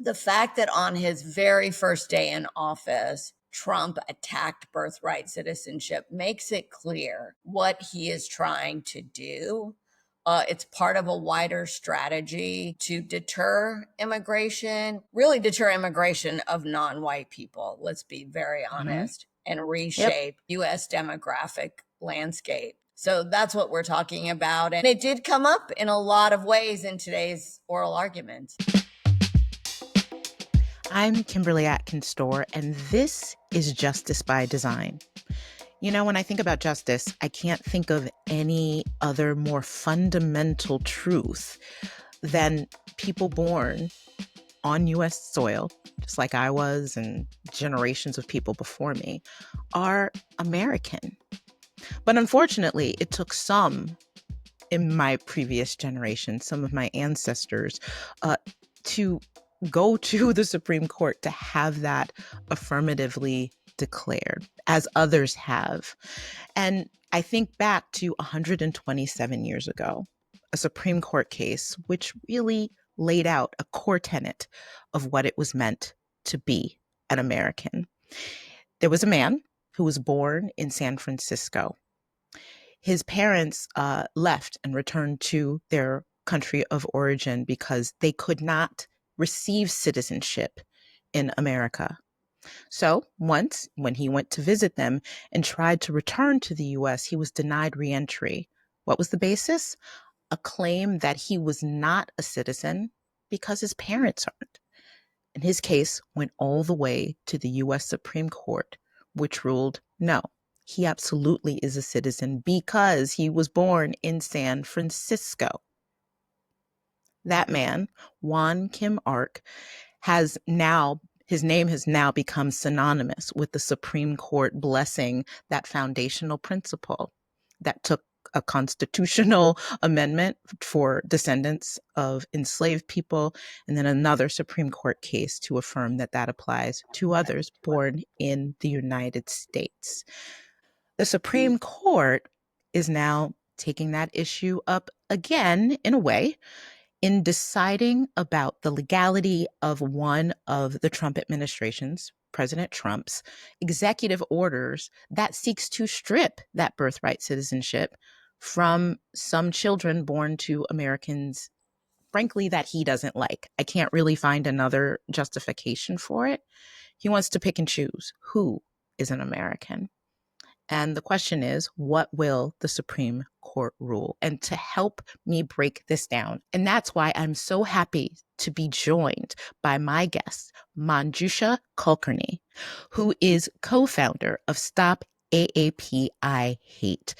The fact that on his very first day in office, Trump attacked birthright citizenship makes it clear what he is trying to do. It's part of a wider strategy to really deter immigration of non-white people. Let's be very honest, and reshape U.S. demographic landscape. So that's what we're talking about. And it did come up in a lot of ways in today's oral argument. I'm Kimberly Atkins Stohr, and this is Justice by Design. You know, when I think about justice, I can't think of any other more fundamental truth than people born on U.S. soil, just like I was and generations of people before me, are American. But unfortunately, it took some in my previous generation, some of my ancestors, to go to the Supreme Court to have that affirmatively declared, as others have. And I think back to 127 years ago, a Supreme Court case which really laid out a core tenet of what it was meant to be an American. There was a man who was born in San Francisco. His parents left and returned to their country of origin because they could not receive citizenship in America. So once, when he went to visit them and tried to return to the U.S., he was denied reentry. What was the basis? A claim that he was not a citizen because his parents aren't. And his case went all the way to the U.S. Supreme Court, which ruled no. He absolutely is a citizen because he was born in San Francisco. That man, Juan Kim Ark, his name has now become synonymous with the Supreme Court blessing that foundational principle that took a constitutional amendment for descendants of enslaved people, and then another Supreme Court case to affirm that that applies to others born in the United States. The Supreme Court is now taking that issue up again, in a way, in deciding about the legality of one of the Trump administration's, President Trump's, executive orders that seeks to strip that birthright citizenship from some children born to Americans, frankly, that he doesn't like. I can't really find another justification for it. He wants to pick and choose who is an American. And the question is, what will the Supreme Court rule? And to help me break this down, and that's why I'm so happy to be joined by my guest, Manjusha Kulkarni, who is co-founder of Stop AAPI Hate,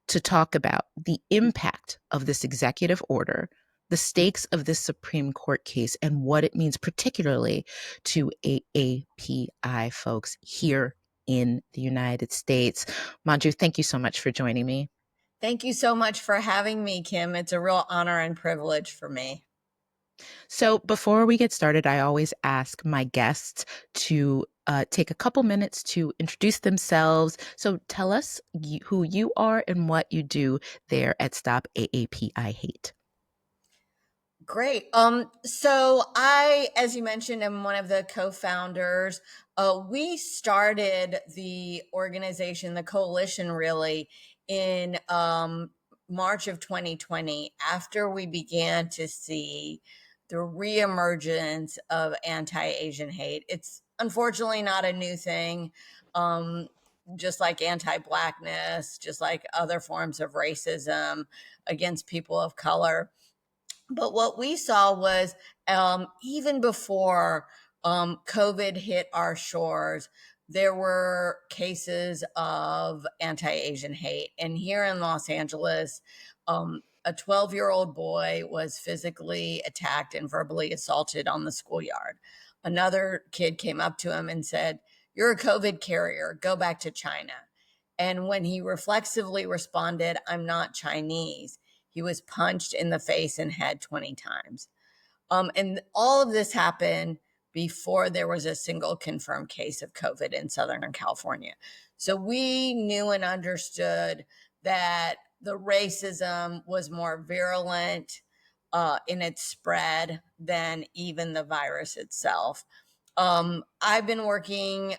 to talk about the impact of this executive order, the stakes of this Supreme Court case, and what it means particularly to AAPI folks here in the United States. Manju, thank you so much for joining me. Thank you so much for having me, Kim. It's a real honor and privilege for me. So before we get started, I always ask my guests to take a couple minutes to introduce themselves. So tell us who you are and what you do there at Stop AAPI Hate. Great. So I, as you mentioned, am one of the co-founders. We started the organization, the coalition, really, in March of 2020, after we began to see the reemergence of anti-Asian hate. It's unfortunately not a new thing. Just like anti-Blackness, just like other forms of racism against people of color. But what we saw was even before COVID hit our shores, there were cases of anti-Asian hate. And here in Los Angeles, a 12-year-old boy was physically attacked and verbally assaulted on the schoolyard. Another kid came up to him and said, "You're a COVID carrier, go back to China." And when he reflexively responded, "I'm not Chinese," he was punched in the face and head 20 times. And all of this happened before there was a single confirmed case of COVID in Southern California. So we knew and understood that the racism was more virulent in its spread than even the virus itself. I've been working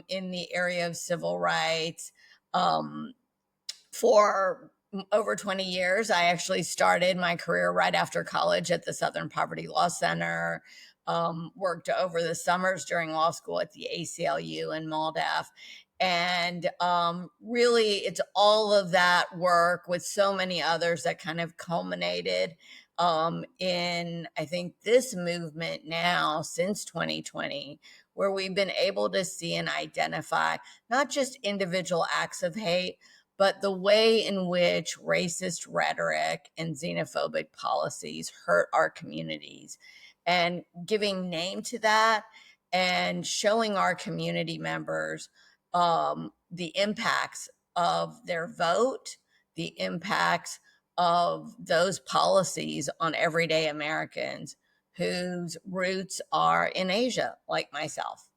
in the area of civil rights for over 20 years. I actually started my career right after college at the Southern Poverty Law Center, worked over the summers during law school at the ACLU in Maldaff. And really, it's all of that work with so many others that kind of culminated in, I think, this movement now since 2020, where we've been able to see and identify not just individual acts of hate, but the way in which racist rhetoric and xenophobic policies hurt our communities, and giving name to that and showing our community members the impacts of their vote, the impacts of those policies on everyday Americans whose roots are in Asia, like myself.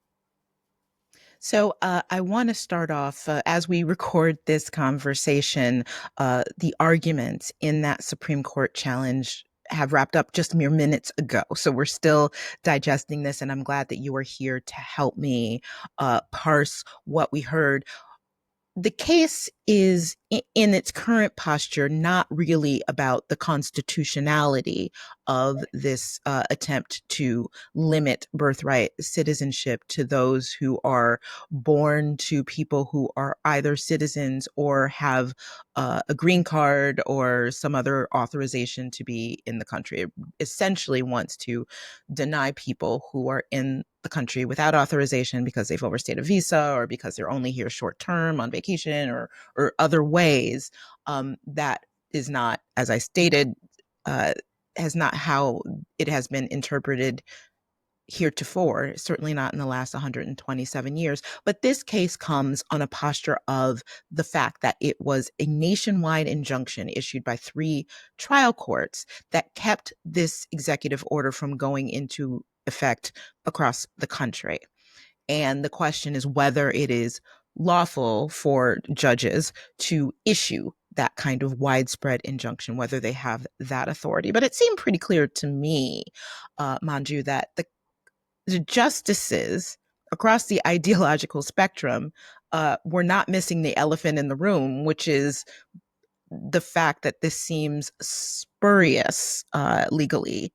So I want to start off as we record this conversation. The arguments in that Supreme Court challenge have wrapped up just mere minutes ago. So we're still digesting this, and I'm glad that you are here to help me parse what we heard. The case is in its current posture not really about the constitutionality of this attempt to limit birthright citizenship to those who are born to people who are either citizens or have a green card or some other authorization to be in the country. It essentially wants to deny people who are in the country without authorization because they've overstayed a visa or because they're only here short term on vacation or other ways. That is not, as I stated, uh, has not how it has been interpreted heretofore, certainly not in the last 127 years. But this case comes on a posture of the fact that it was a nationwide injunction issued by 3 trial courts that kept this executive order from going into effect across the country. And the question is whether it is lawful for judges to issue that kind of widespread injunction, whether they have that authority. But it seemed pretty clear to me, Manju, that the justices across the ideological spectrum were not missing the elephant in the room, which is the fact that this seems spurious legally,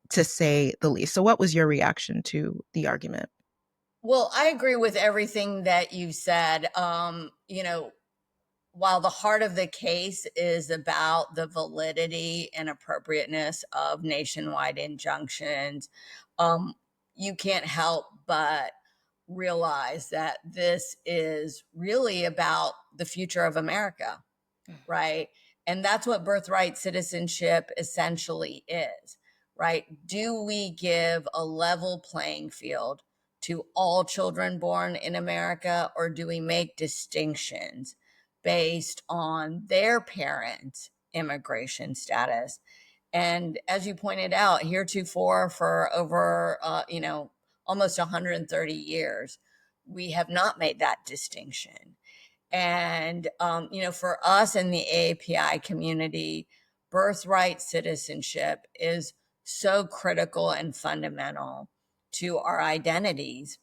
to say the least. So, what was your reaction to the argument? Well, I agree with everything that you said. While the heart of the case is about the validity and appropriateness of nationwide injunctions, um, you can't help but realize that this is really about the future of America, right? And that's what birthright citizenship essentially is, right? Do we give a level playing field to all children born in America, or do we make distinctions based on their parents' immigration status? And as you pointed out, heretofore for over, almost 130 years, we have not made that distinction. And, for us in the AAPI community, birthright citizenship is so critical and fundamental to our identities.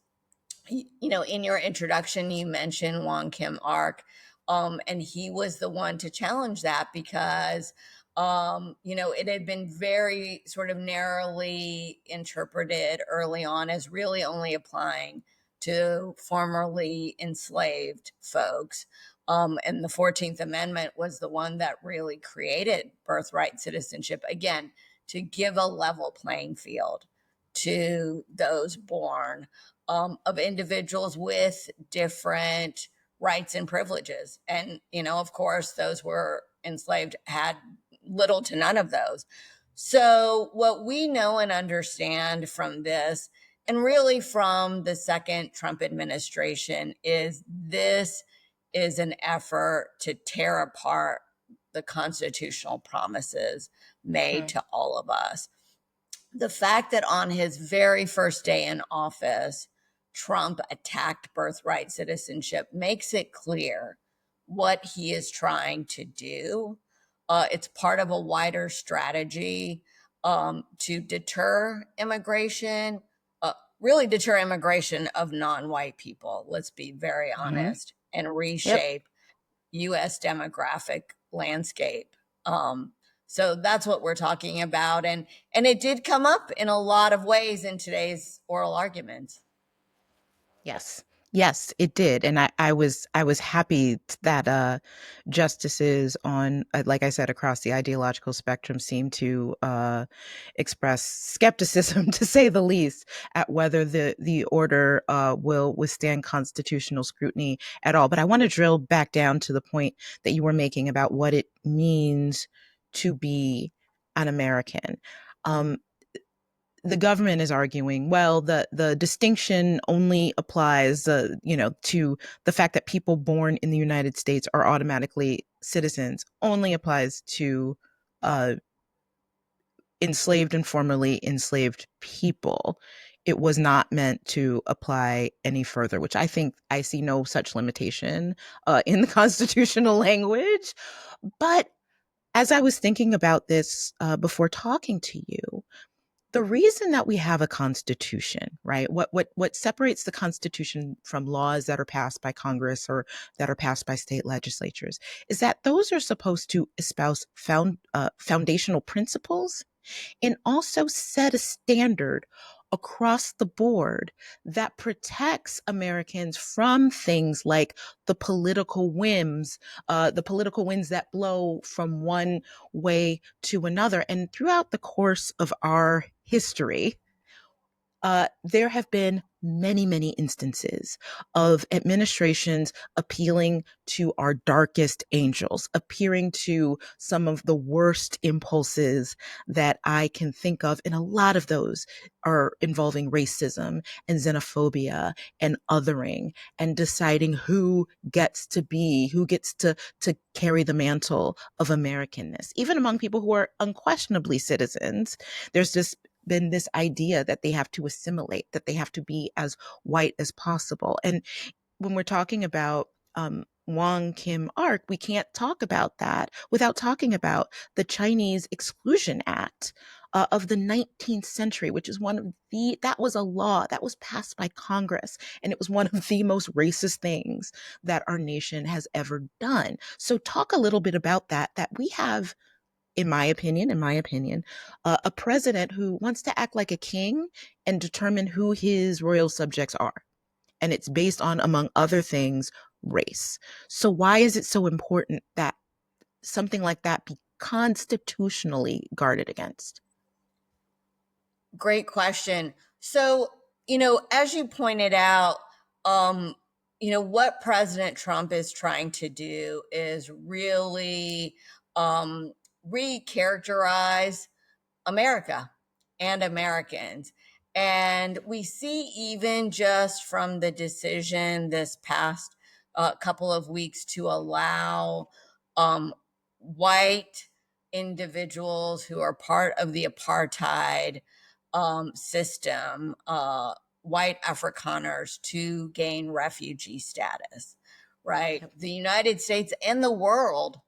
In your introduction, you mentioned Wong Kim Ark, and he was the one to challenge that because, it had been very sort of narrowly interpreted early on as really only applying to formerly enslaved folks. And the 14th Amendment was the one that really created birthright citizenship, again, to give a level playing field to those born of individuals with different rights and privileges. And, of course, those were enslaved had little to none of those. So, what we know and understand from this, and really from the second Trump administration, is this is an effort to tear apart the constitutional promises made Hmm. to all of us. The fact that on his very first day in office, Trump attacked birthright citizenship makes it clear what he is trying to do. It's part of a wider strategy to deter immigration, really deter immigration of non-white people, let's be very Hmm. honest, and Yep. reshape US demographic landscape. Um, so that's what we're talking about. And it did come up in a lot of ways in today's oral arguments. Yes. Yes, it did. And I was happy that justices on like I said across the ideological spectrum seem to express skepticism to say the least at whether the order will withstand constitutional scrutiny at all. But I want to drill back down to the point that you were making about what it means to be an American. Um, the government is arguing, well, the distinction only applies, to the fact that people born in the United States are automatically citizens, only applies to uh, enslaved and formerly enslaved people. It was not meant to apply any further, which I think I see no such limitation in the constitutional language. But as I was thinking about this before talking to you, the reason that we have a constitution, right? What separates the constitution from laws that are passed by Congress or that are passed by state legislatures is that those are supposed to espouse foundational principles and also set a standard across the board that protects Americans from things like the political winds that blow from one way to another. And throughout the course of our history, there have been many, many instances of administrations appealing to our darkest angels, appearing to some of the worst impulses that I can think of. And a lot of those are involving racism and xenophobia and othering and deciding who gets to carry the mantle of Americanness. Even among people who are unquestionably citizens, there's this been this idea that they have to assimilate, that they have to be as white as possible. And when we're talking about Wong Kim Ark, we can't talk about that without talking about the Chinese Exclusion Act of the 19th century, which is that was a law that was passed by Congress. And it was one of the most racist things that our nation has ever done. So talk a little bit about that we have, in my opinion, a president who wants to act like a king and determine who his royal subjects are. And it's based on, among other things, race. So why is it so important that something like that be constitutionally guarded against? Great question. So, as you pointed out, um, what President Trump is trying to do is really um, recharacterize America and Americans. And we see, even just from the decision this past couple of weeks to allow white individuals who are part of the apartheid system, white Afrikaners, to gain refugee status, right? Yep. The United States and the world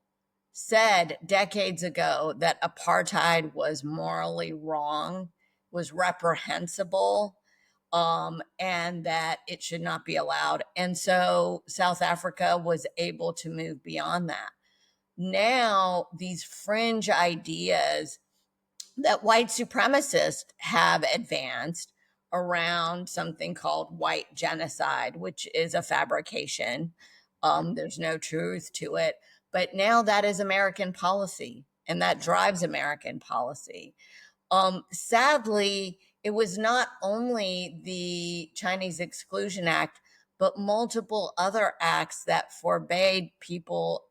said decades ago that apartheid was morally wrong, was reprehensible, and that it should not be allowed. And so South Africa was able to move beyond that. Now, these fringe ideas that white supremacists have advanced around something called white genocide, which is a fabrication. Yep. There's no truth to it. But now that is American policy, and that drives American policy. Sadly, it was not only the Chinese Exclusion Act, but multiple other acts that forbade people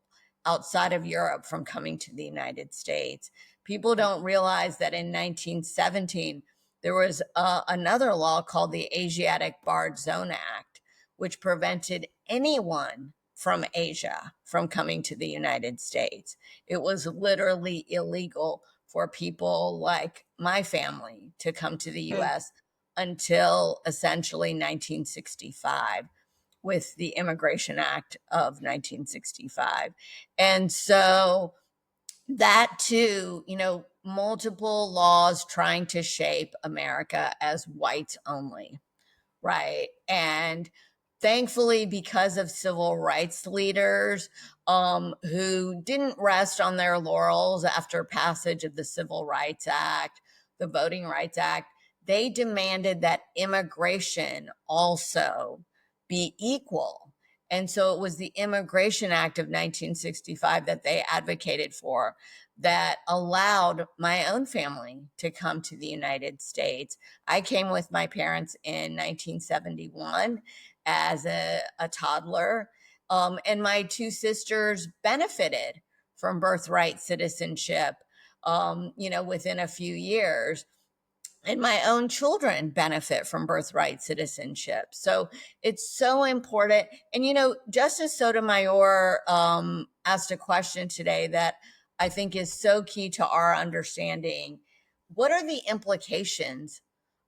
outside of Europe from coming to the United States. People Yep. don't realize that in 1917, there was another law called the Asiatic Barred Zone Act, which prevented anyone from Asia from coming to the United States. It was literally illegal for people like my family to come to the Mm. US until essentially 1965 with the Immigration Act of 1965. And so that too, multiple laws trying to shape America as whites only, right? And thankfully, because of civil rights leaders who didn't rest on their laurels after passage of the Civil Rights Act, the Voting Rights Act, they demanded that immigration also be equal. And so it was the Immigration Act of 1965 that they advocated for that allowed my own family to come to the United States. I came with my parents in 1971 as a toddler. And my two sisters benefited from birthright citizenship, within a few years. And my own children benefit from birthright citizenship. So it's so important. And, Justice Sotomayor asked a question today that I think is so key to our understanding. What are the implications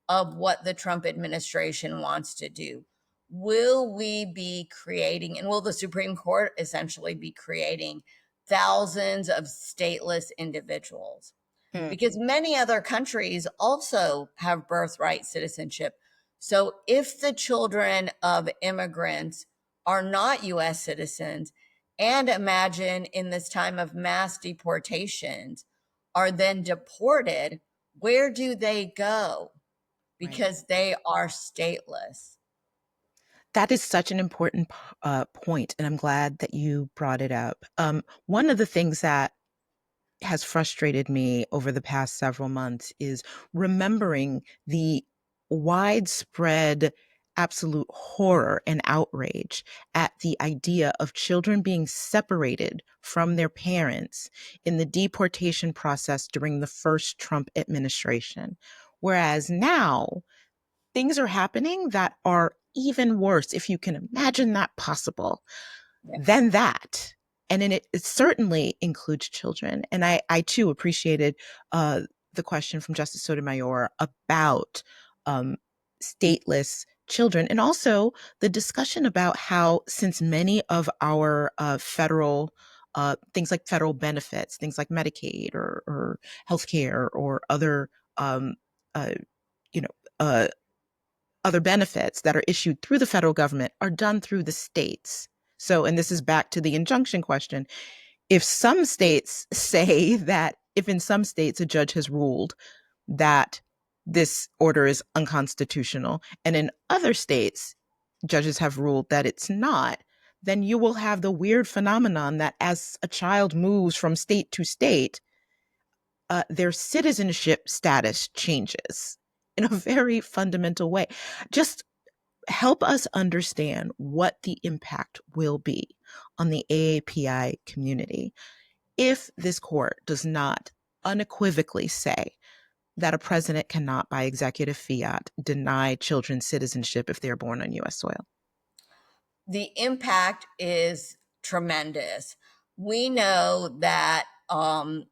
of what the Trump administration wants to do? Will we be creating, and will the Supreme Court essentially be creating thousands of stateless individuals? Hmm. Because many other countries also have birthright citizenship. So if the children of immigrants are not US citizens, and imagine in this time of mass deportations, are then deported, where do they go? Right. Because they are stateless. That is such an important point, and I'm glad that you brought it up. One of the things that has frustrated me over the past several months is remembering the widespread absolute horror and outrage at the idea of children being separated from their parents in the deportation process during the first Trump administration. Whereas now, things are happening that are even worse, if you can imagine that possible, Yeah. than that. And it certainly includes children. And I too appreciated the question from Justice Sotomayor about um, stateless children, and also the discussion about how, since many of our federal things like federal benefits, things like Medicaid or healthcare or other um, uh, you know uh, other benefits that are issued through the federal government are done through the states. So, and this is back to the injunction question. If some states say that, if in some states a judge has ruled that this order is unconstitutional, and in other states judges have ruled that it's not, then you will have the weird phenomenon that as a child moves from state to state, their citizenship status changes in a very fundamental way. Just help us understand what the impact will be on the AAPI community if this court does not unequivocally say that a president cannot, by executive fiat, deny children citizenship if they're born on US soil. The impact is tremendous. We know that almost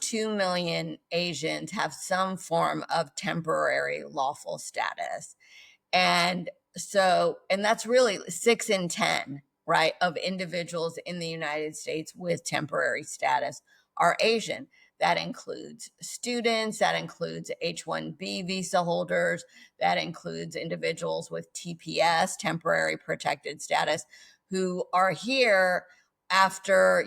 2 million Asians have some form of temporary lawful status. And and that's really 6 in 10, right, of individuals in the United States with temporary status are Asian. That includes students, that includes H-1B visa holders, that includes individuals with TPS, temporary protected status, who are here after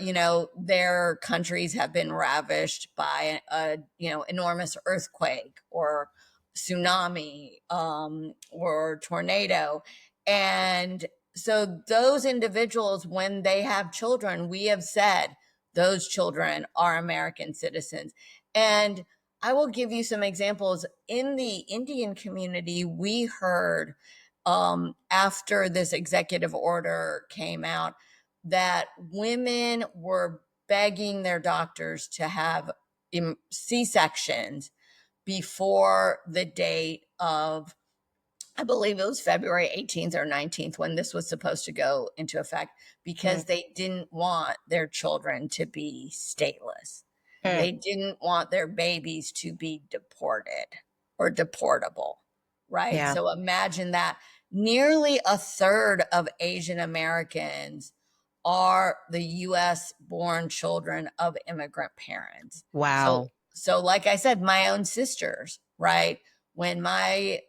their countries have been ravished by a enormous earthquake or tsunami or tornado. And so those individuals, when they have children, we have said those children are American citizens. And I will give you some examples. In the Indian community, we heard after this executive order came out that women were begging their doctors to have C-sections before the date of, I believe it was February 18th or 19th when this was supposed to go into effect, Hmm. because they didn't want their children to be stateless. Hmm. They didn't want their babies to be deported or deportable, right? Yeah. So imagine that nearly a third of Asian Americans are the US born children of immigrant parents. So Wow. so like I said, my own sisters, right? When my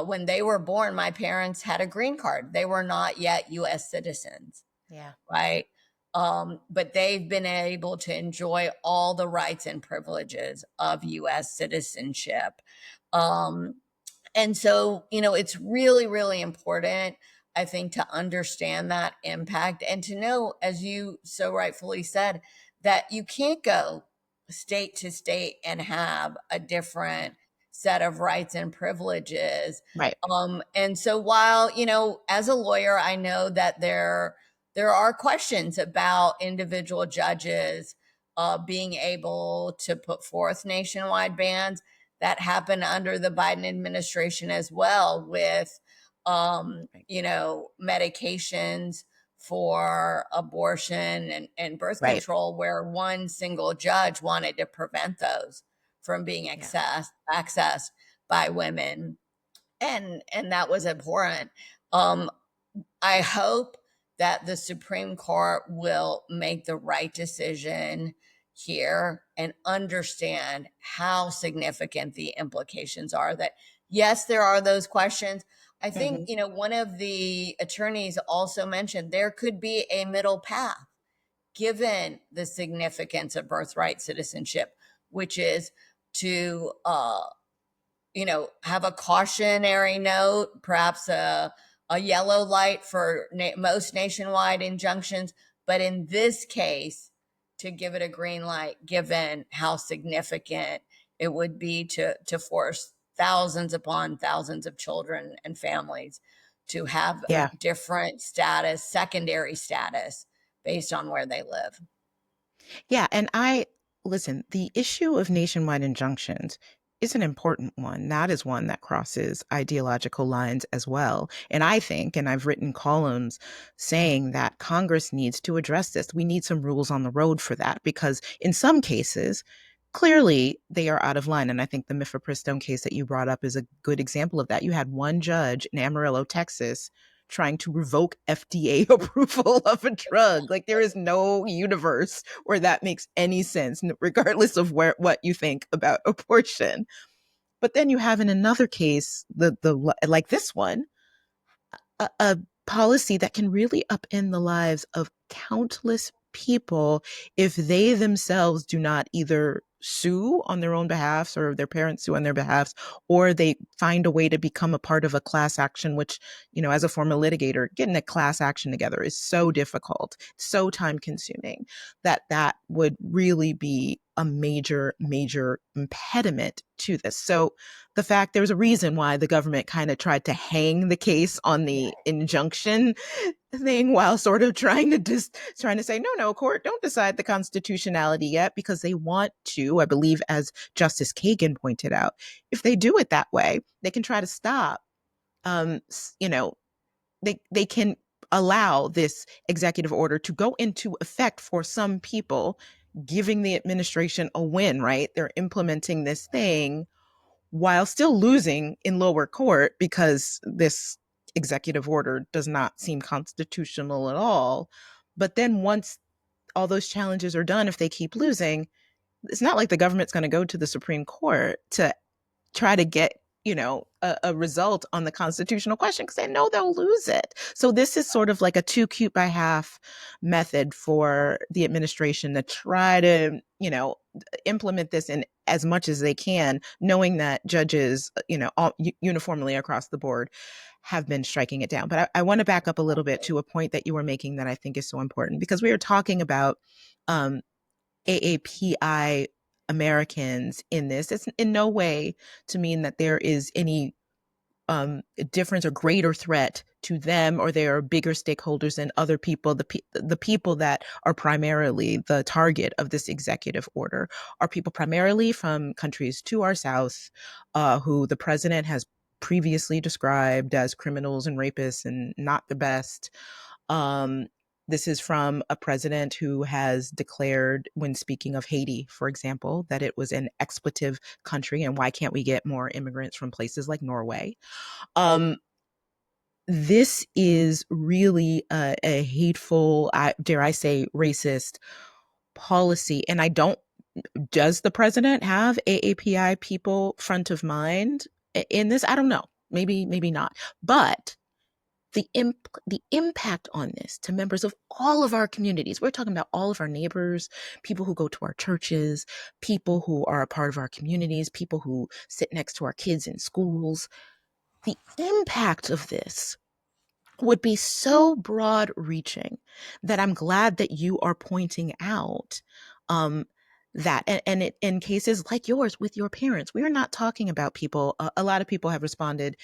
when they were born, my parents had a green card. They were not yet US citizens, Yeah. right? But they've been able to enjoy all the rights and privileges of US citizenship. Um, and so, it's really, really important, I think, to understand that impact and to know, as you so rightfully said, that you can't go state to state and have a Yeah. different set of rights and privileges. Right. And so while, as a lawyer, I know that there are questions about individual judges being able to put forth nationwide bans. That happened under the Biden administration as well, with Right. medications for abortion and birth Right. control, where one single judge wanted to prevent those from being Yeah. accessed by women, and that was abhorrent. um I hope that the Supreme Court will make the right decision here and understand how significant the implications are. That, yes, there are those questions. I think, Hmm. one of the attorneys also mentioned there could be a middle path given the significance of birthright citizenship, which is to have a cautionary note, perhaps a yellow light for most nationwide injunctions. But in this case, to give it a green light, given how significant it would be to force thousands upon thousands of children and families to have Yeah. different status, secondary status, based on where they live. Yeah. And listen, the issue of nationwide injunctions is an important one. That is one that crosses ideological lines as well. And I think, and I've written columns saying that Congress needs to address this. We need some rules on the road for that because in some cases, clearly they are out of line. And I think the mifepristone case that you brought up is a good example of that. You had one judge in Amarillo, Texas, trying to revoke FDA approval of a drug. Like there is no universe where that makes any sense, regardless of what you think about abortion. But then you have in another case, the like this one, a policy that can really upend the lives of countless people if they themselves do not either sue on their own behalfs or their parents sue on their behalfs, or they find a way to become a part of a class action, which, as a former litigator, getting a class action together is so difficult, so time consuming that would really be a major, major impediment to this. So the fact there's a reason why the government kind of tried to hang the case on the injunction thing while sort of trying to say no, court, don't decide the constitutionality yet, because they want to, I believe, as Justice Kagan pointed out, if they do it that way, they can try to stop, um you know they can allow this executive order to go into effect for some people, giving the administration a win, right? They're implementing this thing while still losing in lower court because this executive order does not seem constitutional at all. But then once all those challenges are done, if they keep losing, it's not like the government's going to go to the Supreme Court to try to get a result on the constitutional question because they know they'll lose it. So this is sort of like a too cute by half method for the administration to try to implement this in as much as they can, knowing that judges uniformly across the board have been striking it down. But I want to back up a little bit to a point that you were making that I think is so important, because we are talking about um, AAPI Americans in this. It's in no way to mean that there is any difference or greater threat to them, or they are bigger stakeholders than other people. The people that are primarily the target of this executive order are people primarily from countries to our south, who the president has previously described as criminals and rapists and not the best. Um, this is from a president who has declared, when speaking of Haiti, for example, that it was an expletive country, and why can't we get more immigrants from places like Norway? Um, this is really a hateful, dare I say, racist policy. And I don't, does the president have AAPI people front of mind in this? I don't know. Maybe not. But the impact on this to members of all of our communities. We're talking about all of our neighbors, people who go to our churches, people who are a part of our communities, people who sit next to our kids in schools. The impact of this would be so broad reaching that I'm glad that you are pointing out um, that. In cases like yours with your parents, we are not talking about people. A lot of people have responded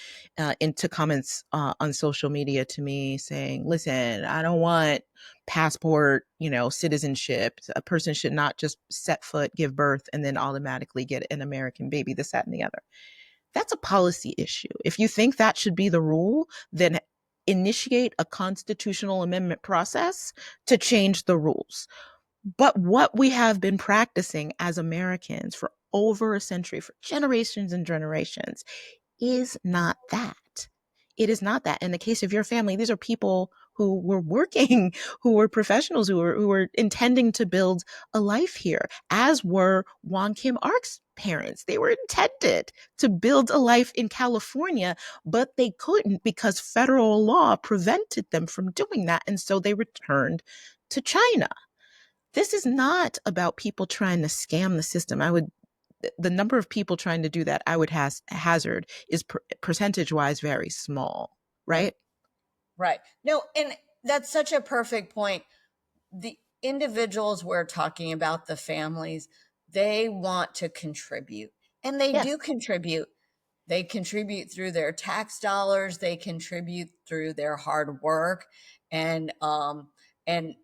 into comments on social media to me saying, listen, I don't want passport, citizenship. A person should not just set foot, give birth, and then automatically get an American baby, this, that, and the other. That's a policy issue. If you think that should be the rule, then initiate a constitutional amendment process to change the rules. But what we have been practicing as Americans for over a century, for generations and generations, is not that. It is not that. In the case of your family, these are people who were working, who were professionals, who were intending to build a life here, as were Wong Kim Ark's parents. They were intended to build a life in California, but they couldn't because federal law prevented them from doing that. And so they returned to China. This is not about people trying to scam the system. The number of people trying to do that, I would hazard, is percentage wise very small, right? Right. No, and that's such a perfect point. The individuals we're talking about, the families, they want to contribute, and they Yes. do contribute. They contribute through their tax dollars, they contribute through their hard work, and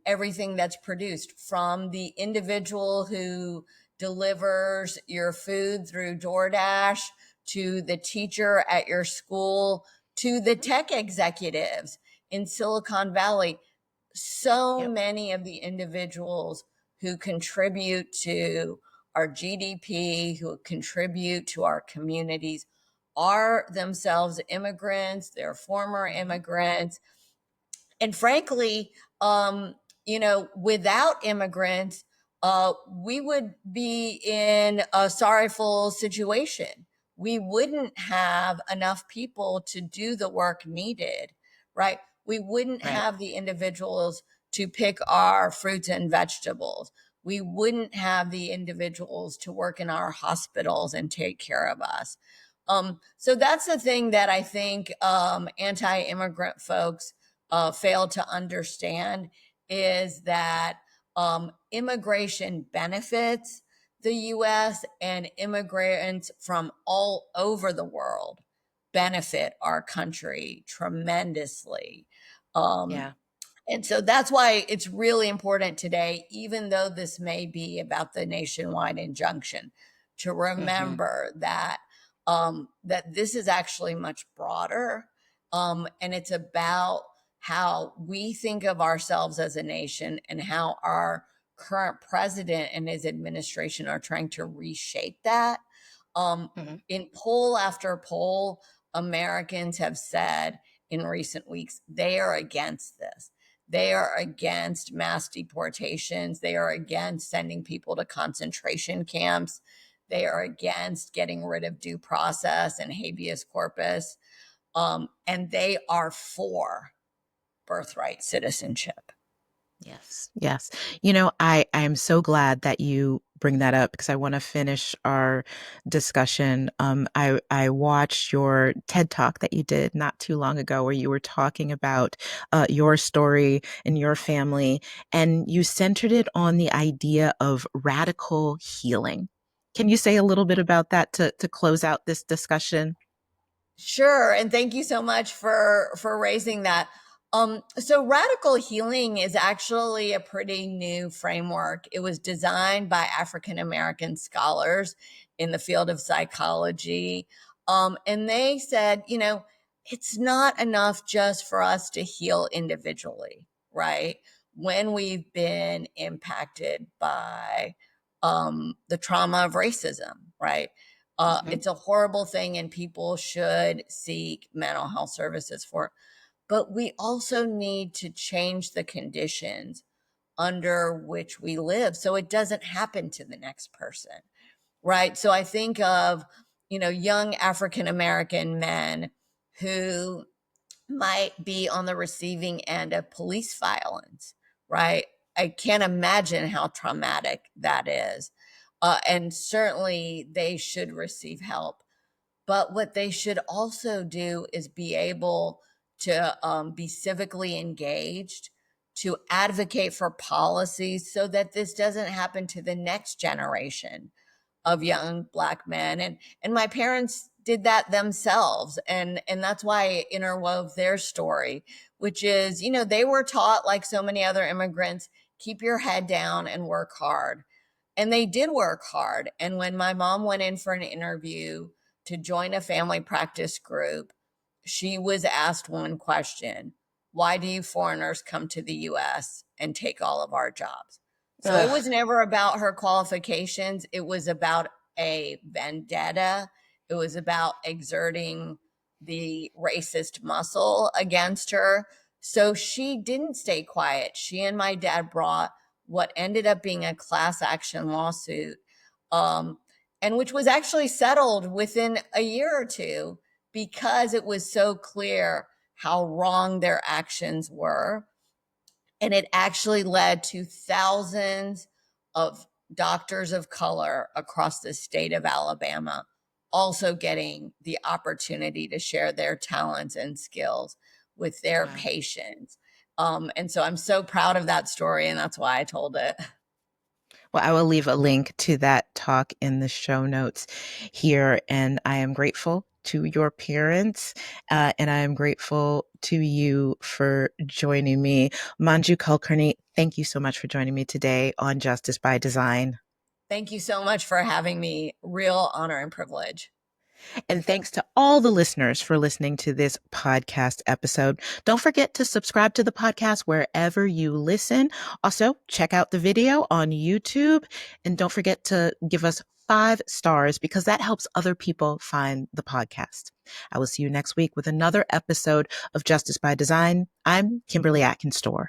everything that's produced, from the individual who delivers your food through DoorDash, to the teacher at your school, to the tech executives in Silicon Valley. So Yep. many of the individuals who contribute to our GDP, who contribute to our communities, are themselves immigrants, they're former Mm-hmm. immigrants. And frankly, without immigrants, we would be in a sorrowful situation. We wouldn't have enough people to do the work needed, right? We wouldn't Right. have the individuals to pick our fruits and vegetables. We wouldn't have the individuals to work in our hospitals and take care of us. So that's the thing that I think anti-immigrant folks fail to understand, is that immigration benefits the US, and immigrants from all over the world benefit our country tremendously. Um, Yeah. and so that's why it's really important today, even though this may be about the nationwide injunction, to Mm-hmm. remember that that this is actually much broader, and it's about how we think of ourselves as a nation, and how our current president and his administration are trying to reshape that. Mm-hmm. In poll after poll, Americans have said in recent weeks they are against this. They are against mass deportations. They are against sending people to concentration camps. They are against getting rid of due process and habeas corpus. And they are for birthright citizenship. Yes. Yes. I am so glad that you bring that up because I want to finish our discussion. I watched your TED talk that you did not too long ago where you were talking about your story and your family, and you centered it on the idea of radical healing. Can you say a little bit about that to close out this discussion? Sure, and thank you so much for raising that. So radical healing is actually a pretty new framework. It was designed by African American scholars in the field of psychology, and they said, it's not enough just for us to heal individually, right? When we've been impacted by the trauma of racism, right? Mhm. It's a horrible thing, and people should seek mental health services for it. but we also need to change the conditions under which we live so it doesn't happen to the next person, right? So I think of, young African American men who might be on the receiving end of police violence, right? I can't imagine how traumatic that is. And certainly they should receive help. But what they should also do is be able to be civically engaged, to advocate for policies so that this doesn't happen to the next generation of young Black men. And my parents did that themselves, and that's why I interwove their story, which is, they were taught, like so many other immigrants, keep your head down and work hard. And they did work hard. And when my mom went in for an interview to join a family practice group, she was asked one question: why do you foreigners come to the US and take all of our jobs? So it Ugh. was never about her qualifications. It was about a vendetta. It was about exerting the racist muscle against her. So she didn't stay quiet. She and my dad brought what ended up being a class action lawsuit, um, and which was actually settled within a year or two because it was so clear how wrong their actions were. And it actually led to thousands of doctors of color across the state of Alabama also getting the opportunity to share their talents and skills with their Wow. patients. And so I'm so proud of that story, and that's why I told it. Well, I will leave a link to that talk in the show notes here. And I am grateful to your parents, and I am grateful to you for joining me. Manju Kulkarni, thank you so much for joining me today on Justice by Design. Thank you so much for having me. Real honor and privilege. And thanks to all the listeners for listening to this podcast episode. Don't forget to subscribe to the podcast wherever you listen. Also, check out the video on YouTube. And don't forget to give us 5 stars because that helps other people find the podcast. I will see you next week with another episode of Justice by Design. I'm Kimberly Atkins Stohr.